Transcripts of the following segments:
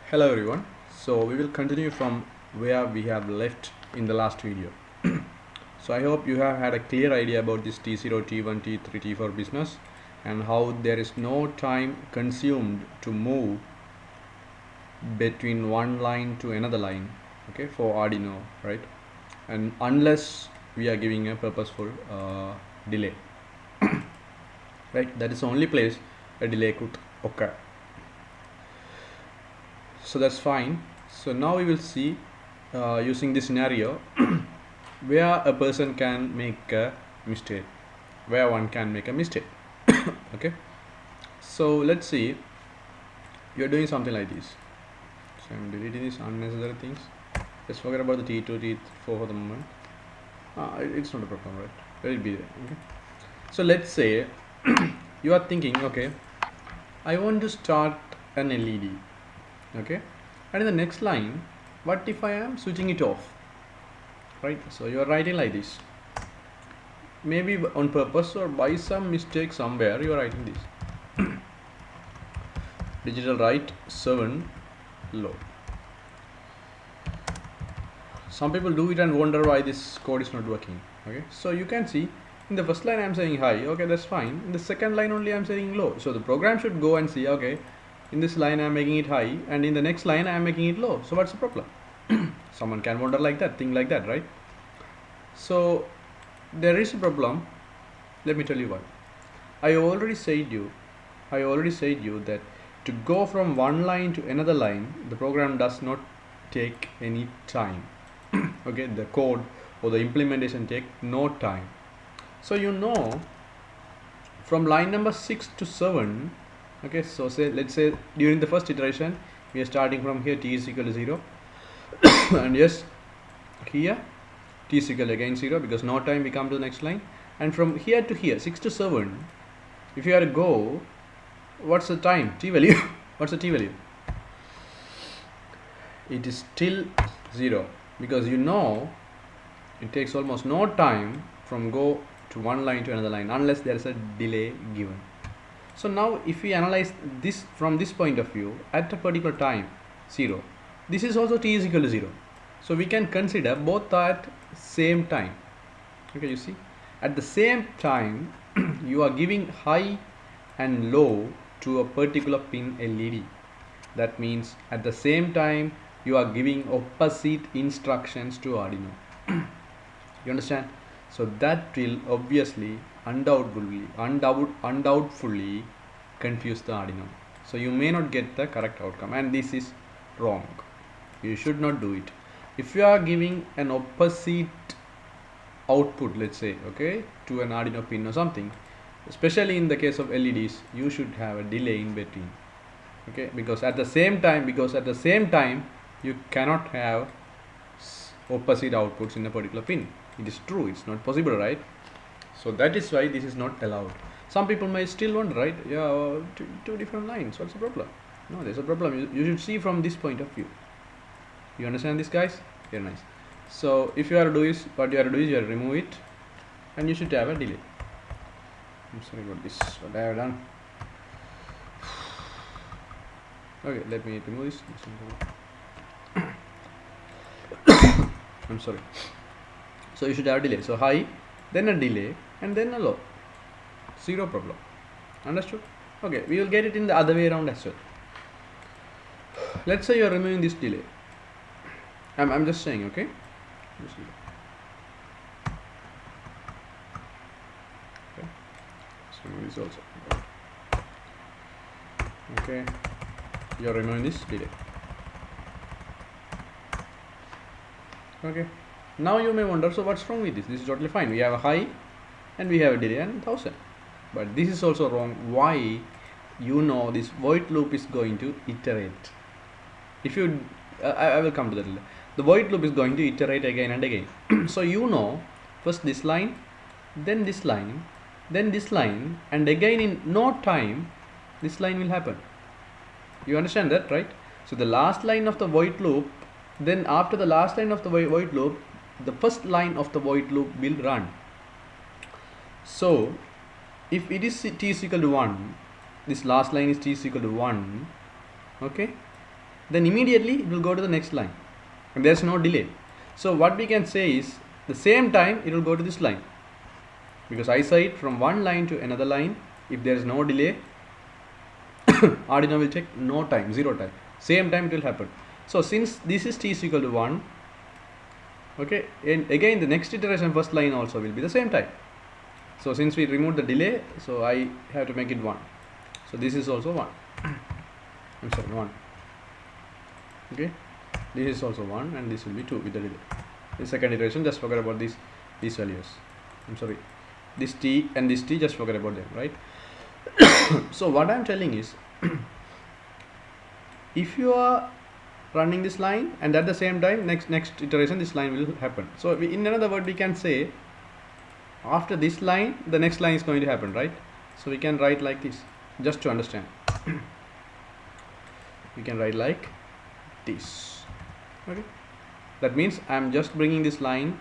Hello everyone. So we will continue from where we have left in the last video. So I hope you have had a clear idea about this T0, T1, T3, T4 business and how there is no time consumed to move between one line to another line, okay, for Arduino, right? And unless we are giving a purposeful delay, right? That is the only place a delay could occur. So that's fine. So now we will see using this scenario where a person can make a mistake, where one can make a mistake. Okay, so let's see, you're doing something like this. So I'm deleting these unnecessary things. Let's forget about the T2, T4 for the moment. It's not a problem, right? Let it be there. Okay, so let's say you are thinking, okay, I want to start an LED, okay, and in the next line, what if I am switching it off, right? So you are writing like this, maybe on purpose or by some mistake somewhere you are writing this. Digital write 7 low. Some people do it and wonder why this code is not working. Okay, so you can see in the first line I am saying high, okay, that's fine. In the second line only I am saying low, so the program should go and see, okay, in this line I am making it high and in the next line I am making it low, so what's the problem? Someone can wonder like that, think like that, right? So there is a problem. Let me tell you what. I already said you that to go from one line to another line, the program does not take any time. Okay, the code or the implementation take no time. So you know, from line number 6 to 7, okay, so let's say during the first iteration we are starting from here, t is equal to 0 and yes, here t is equal to again 0 because no time we come to the next line, and from here to here 6 to 7, if you are to go, what's the time, t value? What's the t value? It is still 0 because you know it takes almost no time from go to one line to another line unless there is a delay given. So now if we analyze this from this point of view, at a particular time 0, this is also t is equal to 0, so we can consider both at same time. Okay, you see, at the same time you are giving high and low to a particular pin LED. That means at the same time you are giving opposite instructions to Arduino. You understand? So that will obviously undoubtedly confuse the Arduino. So you may not get the correct outcome, and this is wrong. You should not do it. If you are giving an opposite output, let's say, okay, to an Arduino pin or something, especially in the case of LEDs, you should have a delay in between. Okay, because at the same time you cannot have opposite outputs in a particular pin. It is true, it's not possible, right? So that is why this is not allowed. Some people may still wonder, right? Yeah, two different lines, what's the problem? No, there's a problem. You should see from this point of view. You understand this, guys? Very nice. So if you are to do is, what you are to do is you are to remove it and you should have a delay. I'm sorry about this, what I have done. Okay, let me remove this. I'm sorry. So you should have a delay. So high, then a delay, and then a low. Zero problem. Understood? Okay, we will get it in the other way around as well. Let's say you are removing this delay. I'm just saying, okay? Okay. So remove this also. Okay. You are removing this delay. Okay, now you may wonder, so what's wrong with this? This is totally fine. We have a high and we have a delay and 1000, but this is also wrong. Why? You know, this void loop is going to iterate. If you I will come to that later. The void loop is going to iterate again and again. So you know, first this line, then this line, then this line, and again in no time this line will happen. You understand that, right? So the last line of the void loop, then after the last line of the void loop, the first line of the void loop will run. So if it is t is equal to 1, this last line is t is equal to 1, okay, then immediately it will go to the next line and there's no delay. So what we can say is the same time it will go to this line, because I said from one line to another line, if there is no delay, Arduino will check no time, 0 time, same time it will happen. So since this is t is equal to 1, okay, and again the next iteration first line also will be the same time. So since we removed the delay, so I have to make it 1. So this is also 1. I'm sorry, 1. Okay, this is also 1 and this will be 2 with the delay. The second iteration, just forget about these values. I'm sorry, this t and this t, just forget about them, right? So what I'm telling is if you are running this line and at the same time next iteration this line will happen. So in another word we can say after this line the next line is going to happen, right? So we can write like this, just to understand. We can write like this. Okay, that means I'm just bringing this line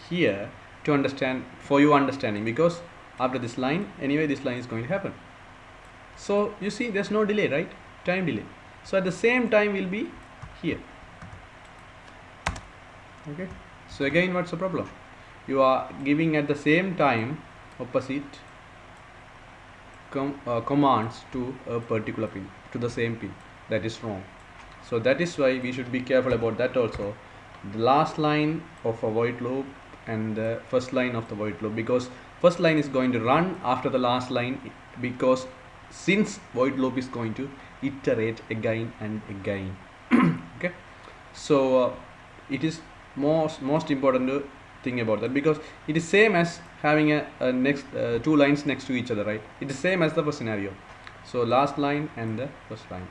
here to understand, for your understanding, because after this line anyway this line is going to happen. So you see there's no delay, right? Time delay. So at the same time will be here. Okay, so again what's the problem? You are giving at the same time opposite commands to a particular pin, to the same pin. That is wrong. So that is why we should be careful about that also. The last line of a void loop and the first line of the void loop, because first line is going to run after the last line, because since void loop is going to iterate again and again. Okay, so it is most important to think about that, because it is same as having a next two lines next to each other, right? It is same as the first scenario. So last line and the first line,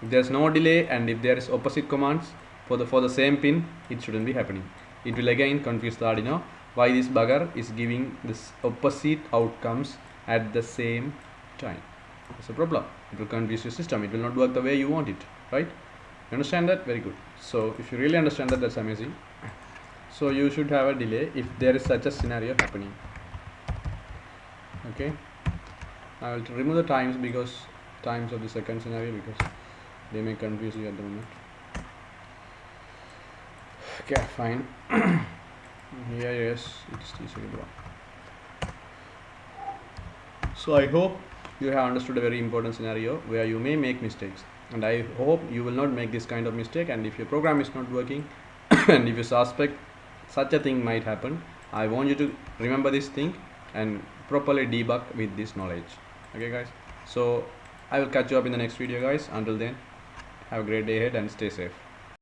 if there is no delay and if there is opposite commands for the same pin, it shouldn't be happening. It will again confuse the Arduino why this bugger is giving this opposite outcomes at the same time. That's a problem. It will confuse your system. It will not work the way you want it, right? You understand that? Very good. So if you really understand that, that's amazing. So you should have a delay if there is such a scenario happening. Okay, I will remove the times of the second scenario, because they may confuse you at the moment. Okay, fine. Here, yes, it's t-1. So I hope you have understood a very important scenario where you may make mistakes, and I hope you will not make this kind of mistake. And if your program is not working and if you suspect such a thing might happen, I want you to remember this thing and properly debug with this knowledge. Okay guys, so I will catch you up in the next video guys. Until then, have a great day ahead and stay safe.